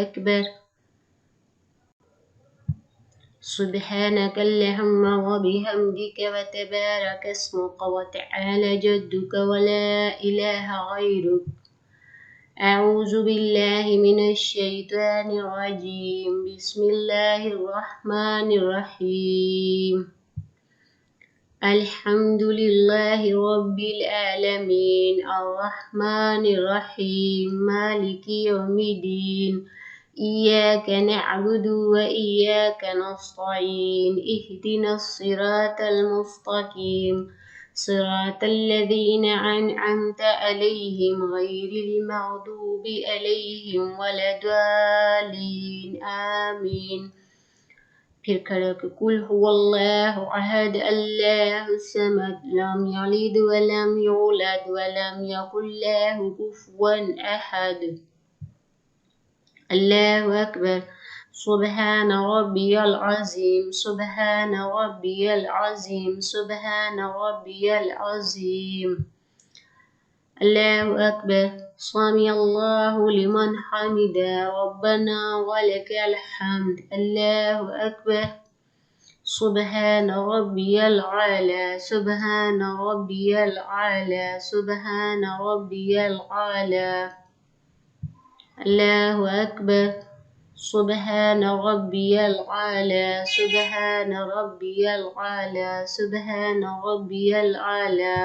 أكبر. سبحانك اللهم وبحمدك وتبارك اسمك وتعالى جدك ولا إله غيرك. أعوذ بالله من الشيطان الرجيم. بسم الله الرحمن الرحيم. الحمد لله رب العالمين الرحمن الرحيم مالك يوم الدين إياك نعبد وإياك نستعين اهدنا الصراط المستقيم صراط الذين أنعمت عليهم غير المغضوب عليهم ولا الضالين آمين. फिर खड़े होकर कुल हुवल्लाहु अहद अल्लाहु समद लम यलिद वलम यूलद वलम यकुल लहु कुफुवन अहद। अल्लाहु अकबर। सुब्हान रब्बियल अज़ीम सुब्हान रब्बियल अज़ीम सुब्हान रब्बियल अज़ीम। अल्लाहु अकबर। समी अल्लाहु लिमन हमिदा रब्बना वलकल हम्द। अल्लाहु अकबर। सुब्हान रब्बियल आला सुब्हान रब्बियल आला सुब्हान रब्बियल आला। अल्लाहु अकबर। सुब्हान रब्बियल आला सुब्हान रब्बियल आला सुब्हान रब्बियल आला।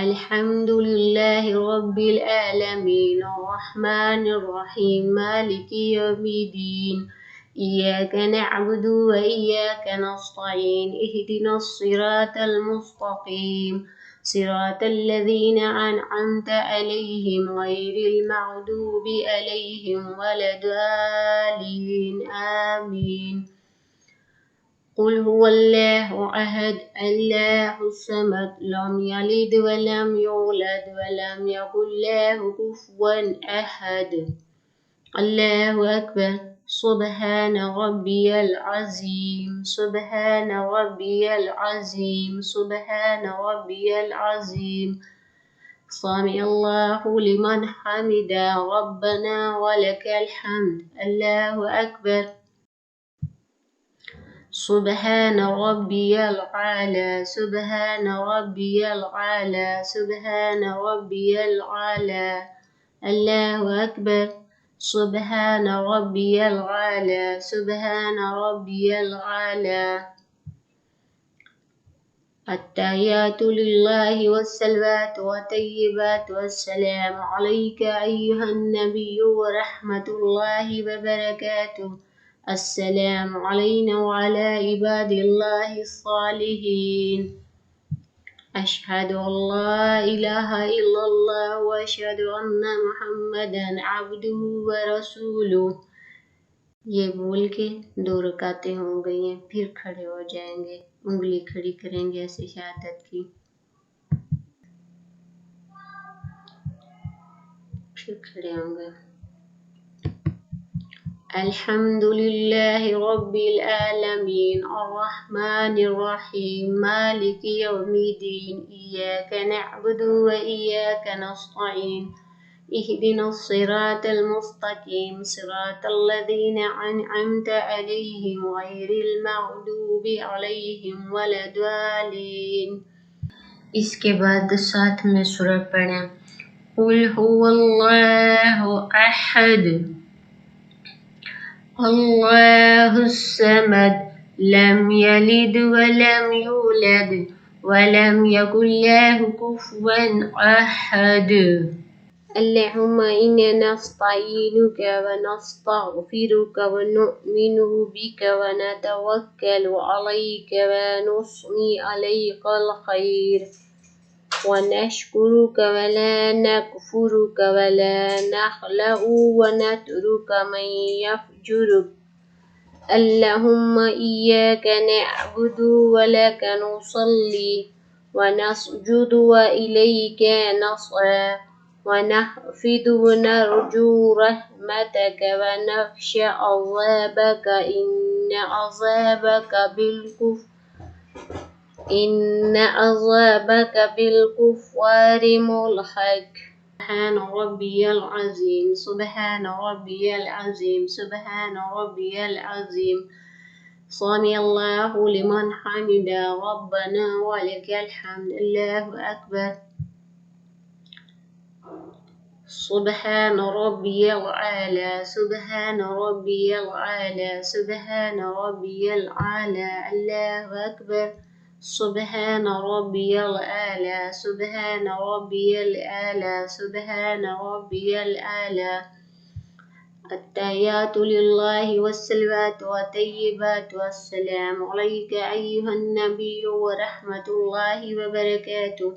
अल्हम्दुलिल्लाहि रब्बिल आलमीन अर्रहमानिर रहीम मालिकि यौमिद्दीन इय्याका नअबुदु व इय्याका नस्तईन इहदिनस सिरातल मुस्तक़ीम सिरातल लज़ीना अनअमता अलैहिम गैरिल मग़दूबि अलैहिम वलद्दालीन आमीन। कुल हुवल्लाहु अहद अल्लाहुस समद लम यलिद वलम यूलद वलम यकुल लहु कुफुवन अहद। अल्लाहु अकबर। सुब्हान रब्बियल अज़ीम सुब्हान रब्बियल अज़ीम सुब्हान रब्बियल अज़ीम। समी अल्लाहु लिमन हमिदा रब्बना वलकल हम्द। अल्लाहु अकबर। सुब्हान रब्बियल आला सुब्हान रब्बियल आला सुब्हान रब्बियल आला। अल्लाहु अकबर। सुब्हान रब्बियल आला सुब्हान रब्बियल आला। अत्तहियातु लिल्लाहि वस्सलावातु वत्तय्यिबातु वस्सलामु अलैका अय्युहन नबिय्यु व रहमतुल्लाहि व बरकातुहु। अस्सलामु अलैना व अला इबादिल्लाहिस सालिहीन। अशहदु अल्ला इलाहा इल्लल्लाह व अशहदु अन्ना मुहम्मदन अब्दुहु व रसूलुहु। ये बोल के 2 रकातें हो गई हैं। फिर खड़े हो जाएंगे, उंगली खड़ी करेंगे ऐसे शहादत की। फिर खड़े होंगे। अल्हम्दुलिल्लाहि रब्बिल आलमीन अर्रहमानिर रहीम मालिकि यौमिद्दीन इय्याका नअबुदु व इय्याका नस्तईन इहदिनस सिरातल मुस्तक़ीम सिरातल लज़ीना अनअमता अलैहिम गैरिल मग़दूबि अलैहिम वलद्दालीन। इसके बाद साथ में सूरा पढ़ें। कुल हुवल्लाहु अहद अल्लाहुस समद लम यलिद वलम यूलद वलम यकुल लहु कुफुवन अहद। अल्लाहुम्मा इन्ना नस्तईनुका व नस्तगफिरुका व नु'मिनु बिका व नतवक्कलु अलैका व नुस्नी अलैकल खैर व नशकुरुका व ला नकफुरुका व ला नखलउ व नतरुका मन यफजुरुक। अल्लाहुम्मा इय्याका नअबुदु व लका नुसल्ली व नसजुदु व इलैका नस्आ व नहफिदु व नरजू रहमतक व नख्शा अज़ाबक इन्न अज़ाबक बिलकुफ़ारि मुल्हक़। سبحان ربي العظيم سبحان ربي العظيم سبحان ربي العظيم سمع الله لمن حمده ربنا ولك الحمد الله أكبر سبحان ربي الأعلى سبحان ربي الأعلى سبحان ربي الأعلى الله أكبر سبحان ربي الأعلى سبحان ربي الأعلى سبحان ربي الأعلى التحيات لله والصلوات والطيبات والسلام عليك أيها النبي ورحمة الله وبركاته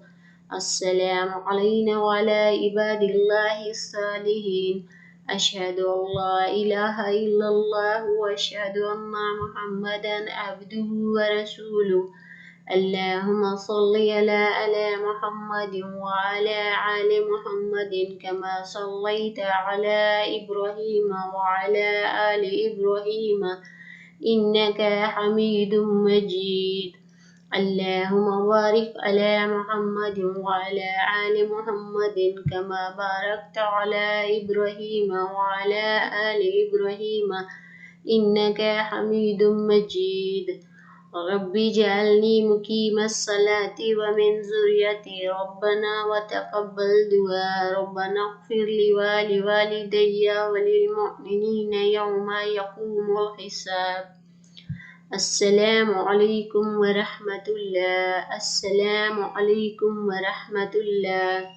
السلام علينا وعلى عباد الله الصالحين أشهد أن لا إله إلا الله وأشهد أن محمدا عبده ورسوله اللهم صل على محمد وعلى آل محمد كما صليت على إبراهيم وعلى آل إبراهيم إنك حميد مجيد اللهم بارك على محمد وعلى آل محمد كما باركت على إبراهيم وعلى آل إبراهيم إنك حميد مجيد رب اجعلني مقيم الصلاة ومن ذريتي ربنا وتقبل دعاء ربنا اغفر لي ولوالدي وللمؤمنين يوم يقوم الحساب السلام عليكم ورحمة الله السلام عليكم ورحمة الله